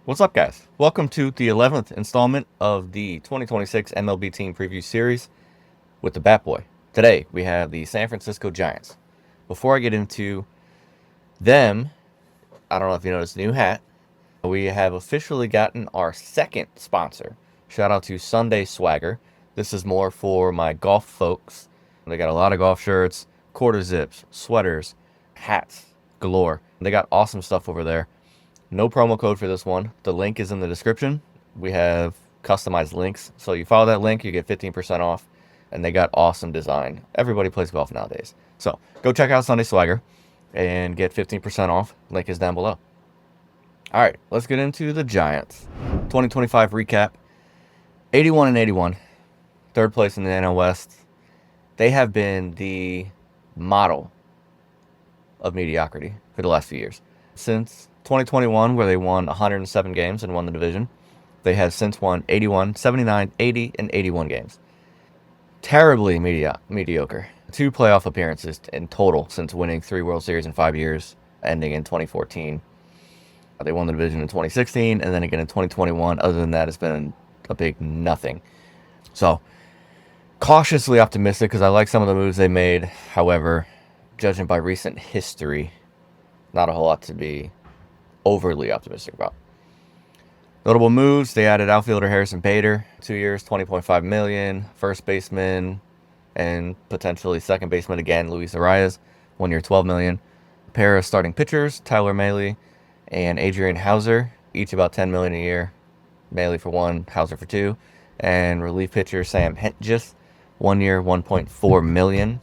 What's up, guys? Welcome to the 11th installment of the 2026 MLB Team Preview series with the Bat Boy. Today, we have the San Francisco Giants. Before I get into them, I don't know if you noticed the new hat. We have officially gotten our second sponsor. Shout out to Sunday Swagger. This is more for my golf folks. They got a lot of golf shirts, quarter zips, sweaters, hats galore. They got awesome stuff over there. No promo code for this one. The link is in the description. We have customized links. So you follow that link, you get 15% off. And they got awesome design. Everybody plays golf nowadays. So go check out Sunday Swagger and get 15% off. Link is down below. All right, let's get into the Giants. 2025 recap. 81 and 81. Third place in the NL West. They have been the model of mediocrity for the last few years. Since 2021, where they won 107 games and won the division, they have since won 81, 79, 80, and 81 games. Terribly mediocre. 2 playoff appearances in total since winning 3 World Series in 5 years, ending in 2014. They won the division in 2016, and then again in 2021. Other than that, it's been a big nothing. So, cautiously optimistic because I like some of the moves they made. However, judging by recent history, not a whole lot to be overly optimistic about. Notable moves: they added outfielder Harrison Bader, 2 years, $20.5 million. First baseman and potentially second baseman again, Luis Arias, 1 year, $12 million. A pair of starting pitchers, Tyler Mahle and Adrian Hauser, each about $10 million a year. Mahle for 1, Hauser for 2. And relief pitcher Sam Hentges, 1 year, $1.4 million.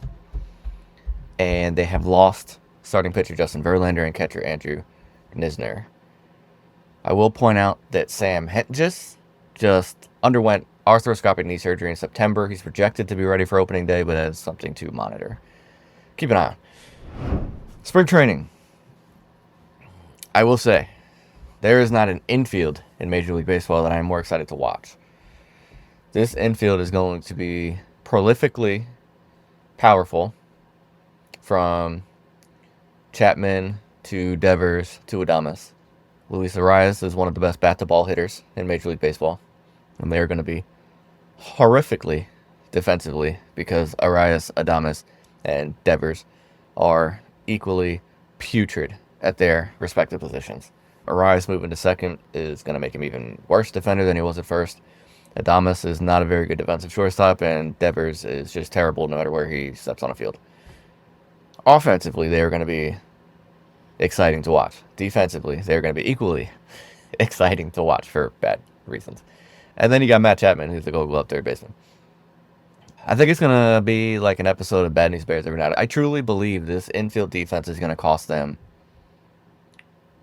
And they have lost starting pitcher Justin Verlander and catcher Andrew Knizner. I will point out that Sam Hentges just underwent arthroscopic knee surgery in September. He's projected to be ready for opening day, but has something to monitor. Keep an eye on. Spring training. I will say, there is not an infield in Major League Baseball that I am more excited to watch. This infield is going to be prolifically powerful, from Chapman to Devers to Adames. Luis Arias is one of the best bat-to-ball hitters in Major League Baseball, and they're going to be horrifically defensively because Arias, Adames, and Devers are equally putrid at their respective positions. Arias moving to second is going to make him even worse defender than he was at first. Adames is not a very good defensive shortstop, and Devers is just terrible no matter where he steps on a field. Offensively, they are going to be exciting to watch. Defensively, they're going to be equally exciting to watch for bad reasons. And then you got Matt Chapman, who's the Gold Glove third baseman. I think it's going to be like an episode of Bad News Bears every night. I truly believe this infield defense is going to cost them,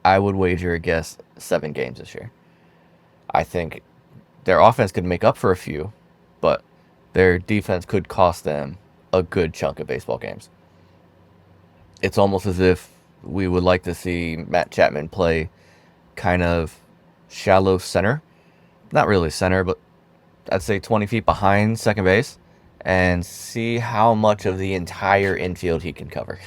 I would wager a guess, 7 games this year. I think their offense could make up for a few, but their defense could cost them a good chunk of baseball games. It's almost as if we would like to see Matt Chapman play kind of shallow center. Not really center, but I'd say 20 feet behind second base, and see how much of the entire infield he can cover.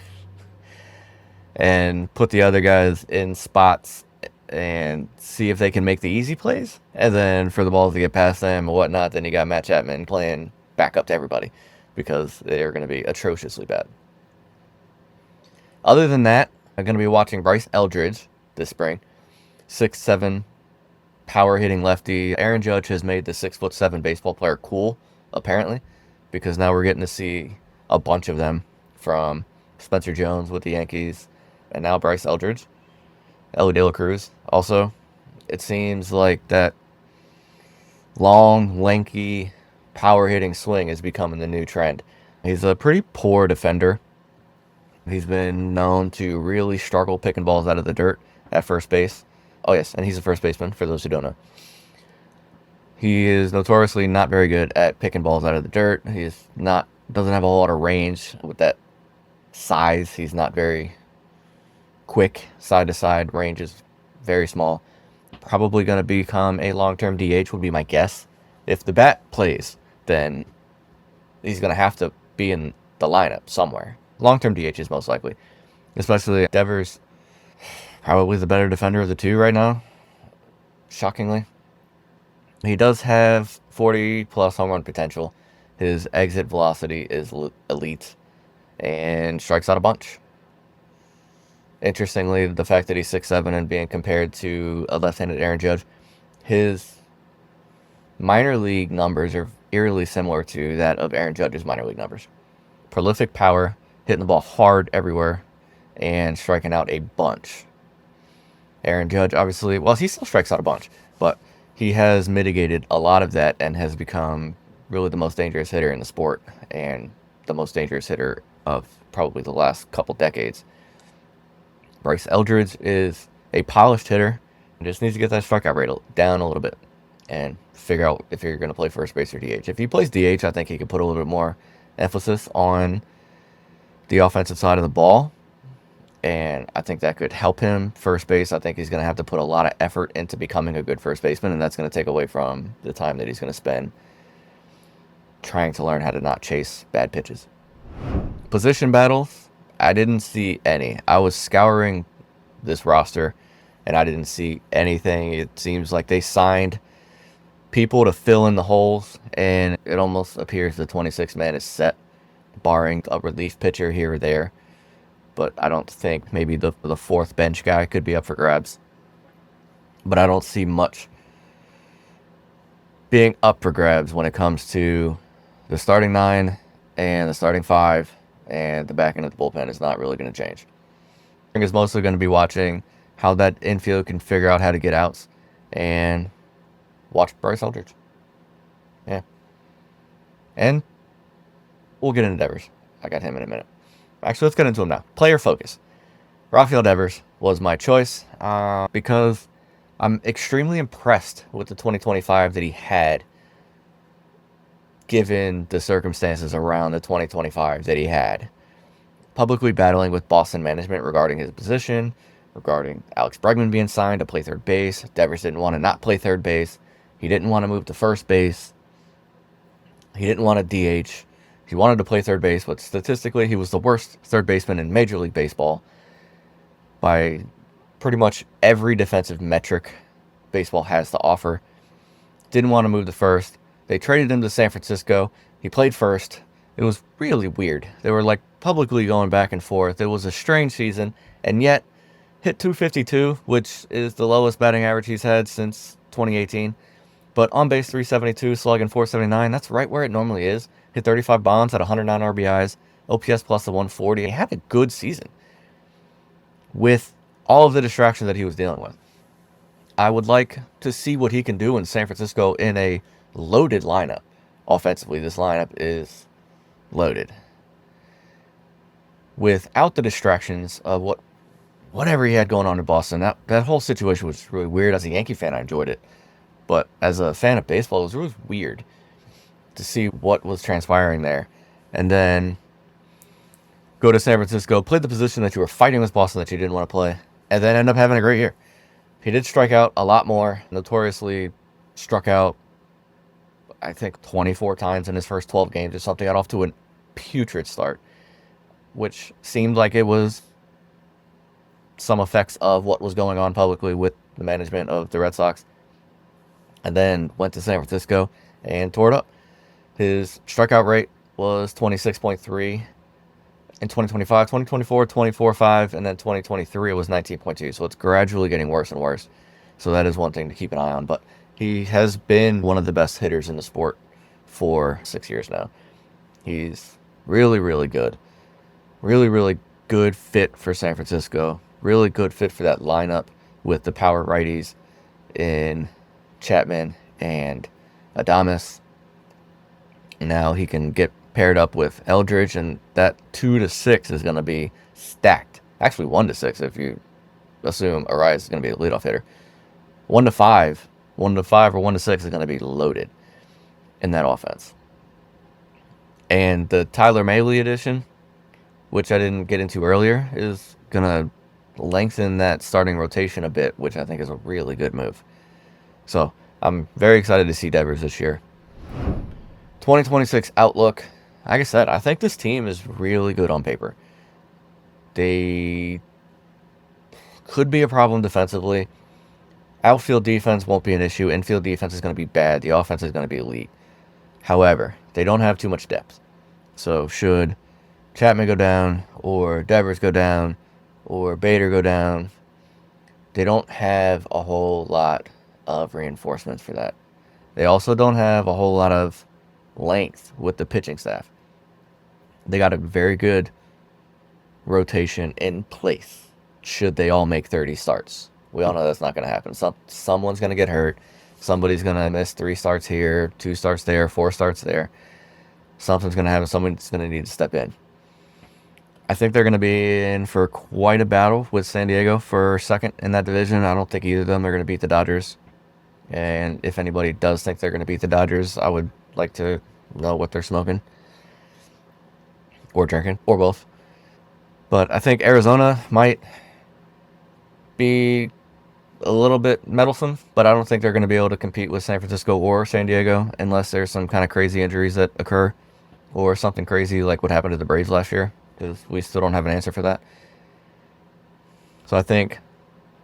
And put the other guys in spots and see if they can make the easy plays. And then for the balls to get past them and whatnot, then you got Matt Chapman playing back up to everybody because they're going to be atrociously bad. Other than that, I'm going to be watching Bryce Eldridge this spring. 6'7", power-hitting lefty. Aaron Judge has made the 6'7" baseball player cool, apparently, because now we're getting to see a bunch of them, from Spencer Jones with the Yankees, and now Bryce Eldridge. Elly De La Cruz also. It seems like that long, lanky, power-hitting swing is becoming the new trend. He's a pretty poor defender. He's been known to really struggle picking balls out of the dirt at first base. Oh, yes, and he's a first baseman, for those who don't know. He is notoriously not very good at picking balls out of the dirt. Doesn't have a whole lot of range with that size. He's not very quick side to side. Range is very small. Probably going to become a long-term DH would be my guess. If the bat plays, then he's going to have to be in the lineup somewhere. Long-term DH is most likely. Especially Devers, probably the better defender of the two right now. shockingly. He does have 40-plus home run potential. His exit velocity is elite and strikes out a bunch. Interestingly, the fact that he's 6'7" and being compared to a left-handed Aaron Judge, his minor league numbers are eerily similar to that of Aaron Judge's minor league numbers. Prolific power, hitting the ball hard everywhere, and striking out a bunch. Aaron Judge, obviously, well, he still strikes out a bunch, but he has mitigated a lot of that and has become really the most dangerous hitter in the sport and the most dangerous hitter of probably the last couple decades. Bryce Eldridge is a polished hitter and just needs to get that strikeout rate down a little bit and figure out if you're going to play first base or DH. If he plays DH, I think he could put a little bit more emphasis on the offensive side of the ball, and I think that could help him first base. I think he's going to have to put a lot of effort into becoming a good first baseman, and that's going to take away from the time that he's going to spend trying to learn how to not chase bad pitches. Position battles, I didn't see any. I was scouring this roster, and I didn't see anything. It seems like they signed people to fill in the holes, and it almost appears the 26 man is set, barring a relief pitcher here or there. But I don't think maybe the fourth bench guy could be up for grabs. But I don't see much being up for grabs when it comes to the starting 9 and the starting 5, and the back end of the bullpen is not really going to change. I think it's mostly going to be watching how that infield can figure out how to get outs and watch Bryce Eldridge. Yeah. And we'll get into Devers. I got him in a minute. Actually, let's get into him now. Player focus. Rafael Devers was my choice because I'm extremely impressed with the 2025 that he had, given the circumstances around the 2025 that he had. Publicly battling with Boston management regarding his position, regarding Alex Bregman being signed to play third base. Devers didn't want to not play third base. He didn't want to move to first base. He didn't want to DH. He wanted to play third base, but statistically, he was the worst third baseman in Major League Baseball by pretty much every defensive metric baseball has to offer. Didn't want to move to first. They traded him to San Francisco. He played first. It was really weird. They were like publicly going back and forth. It was a strange season, and yet hit 252, which is the lowest batting average he's had since 2018. But on base 372, slugging 479. That's right where it normally is. Hit 35 bombs at 109 RBIs, OPS plus of 140. He had a good season with all of the distractions that he was dealing with. I would like to see what he can do in San Francisco in a loaded lineup. Offensively, this lineup is loaded. Without the distractions of whatever he had going on in Boston, that whole situation was really weird. As a Yankee fan, I enjoyed it. But as a fan of baseball, it was really weird to see what was transpiring there. And then go to San Francisco, play the position that you were fighting with Boston that you didn't want to play, and then end up having a great year. He did strike out a lot more, notoriously struck out, I think, 24 times in his first 12 games or something. Got off to a putrid start, which seemed like it was some effects of what was going on publicly with the management of the Red Sox. And then went to San Francisco and tore it up. His strikeout rate was 26.3 in 2025, 2024, 24.5, and then 2023 it was 19.2. So it's gradually getting worse and worse. So that is one thing to keep an eye on. But he has been one of the best hitters in the sport for 6 years now. He's really, really good. Really, really good fit for San Francisco. Really good fit for that lineup with the power righties in Chapman and Adames. Now he can get paired up with Eldridge, and that 2 to 6 is going to be stacked. Actually, 1 to 6 if you assume Arias is going to be a leadoff hitter. 1 to 5 or 1 to 6 is going to be loaded in that offense. And the Tyler Mahle edition, which I didn't get into earlier, is going to lengthen that starting rotation a bit, which I think is a really good move. So I'm very excited to see Devers this year. 2026 outlook. Like I said, I think this team is really good on paper. They could be a problem defensively. Outfield defense won't be an issue. Infield defense is going to be bad. The offense is going to be elite. However, they don't have too much depth. So should Chapman go down, or Devers go down, or Bader go down, they don't have a whole lot of reinforcements for that. They also don't have a whole lot of length with the pitching staff. They got a very good rotation in place should they all make 30 starts. We all know that's not going to happen. Someone's going to get hurt. Somebody's going to miss 3 starts here, 2 starts there, 4 starts there. Something's going to happen. Someone's going to need to step in. I think they're going to be in for quite a battle with San Diego for second in that division. I don't think either of them are going to beat the Dodgers. And if anybody does think they're going to beat the Dodgers, I would like to know what they're smoking or drinking or both. But I think Arizona might be a little bit meddlesome, but I don't think they're going to be able to compete with San Francisco or San Diego unless there's some kind of crazy injuries that occur or something crazy like what happened to the Braves last year, because we still don't have an answer for that. So I think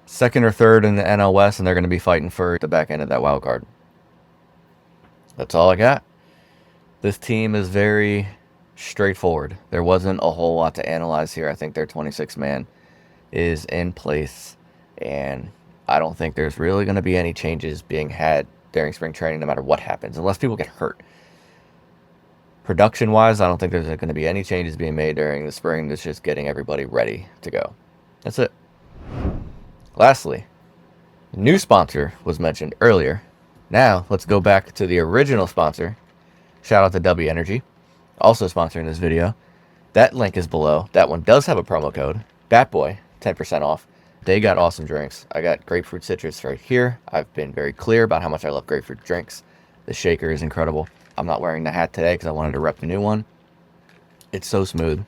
second or third in the NL West, and they're going to be fighting for the back end of that wild card. That's all I got. This team is very straightforward. There wasn't a whole lot to analyze here. I think their 26-man is in place, and I don't think there's really going to be any changes being had during spring training no matter what happens, unless people get hurt. Production-wise, I don't think there's going to be any changes being made during the spring. It's just getting everybody ready to go. That's it. Lastly, new sponsor was mentioned earlier. Now, let's go back to the original sponsor. Shout out to Dubby Energy, also sponsoring this video. That link is below. That one does have a promo code, BATBOY, 10% off. They got awesome drinks. I got grapefruit citrus right here. I've been very clear about how much I love grapefruit drinks. The shaker is incredible. I'm not wearing the hat today because I wanted to rep the new one. It's so smooth.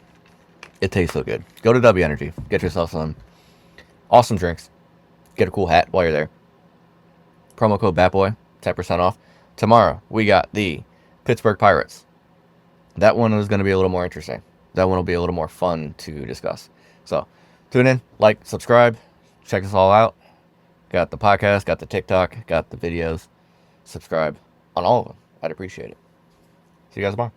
It tastes so good. Go to Dubby Energy. Get yourself some awesome drinks. Get a cool hat while you're there. Promo code BATBOY, 10% off. Tomorrow, we got the Pittsburgh Pirates. That one is going to be a little more interesting. That one will be a little more fun to discuss. So, tune in, like, subscribe, check us all out. Got the podcast, got the TikTok, got the videos. Subscribe on all of them. I'd appreciate it. See you guys tomorrow.